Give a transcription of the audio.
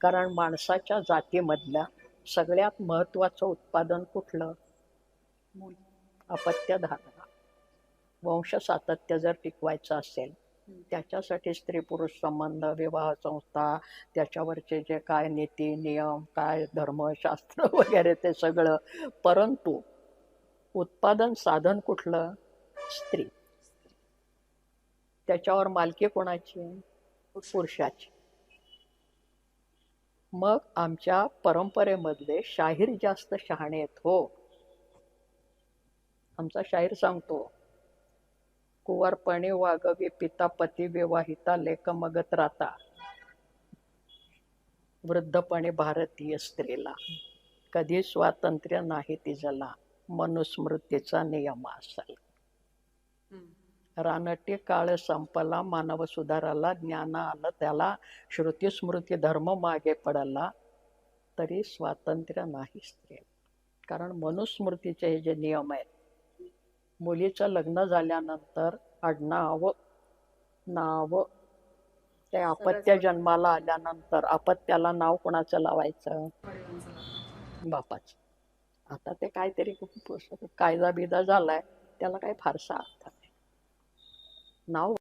कारण माणसाच्या जातीमधल्या सगळ्यात महत्त्वाचं उत्पादन कुठलं? मूल. अपत्य धारणा. वंश सातत्य जर टिकवायचं असेल त्याच्यासाठी स्त्री पुरुष संबंध, विवाह संस्था, त्याच्यावरचे जे काय नीती नियम, काय धर्मशास्त्र वगैरे ते सगळं. परंतु उत्पादन साधन कुठलं? स्त्री. त्याच्यावर मालकी कोणाची? पुरुषाची. मग आमच्या परंपरेमधले शाहीर जास्त शहाणे आहेत हो. आमचा शाहीर सांगतो, कुवारपणे वागवी पिता पती विवाहिता लेक मगत राता, वृद्धपणे भारतीय स्त्रीला कधी स्वातंत्र्य नाही तिजला, मनुस्मृतीचा नियम असेल. रानटी काळ संपला मानव सुधाराला, ज्ञान आलं त्याला, श्रुती स्मृती धर्म मागे पडला, तरी स्वातंत्र्य नाही स्त्रीला. कारण मनुस्मृतीचे हे जे नियम आहेत, मुलीचं लग्न झाल्यानंतर आडनाव नाव, ते अपत्य जन्माला आल्यानंतर अपत्याला नाव कोणाचं लावायचं? बापाचं. आता ते काहीतरी कायदा बिदा झालाय, त्याला काही फारसा अर्थ नाही. नाव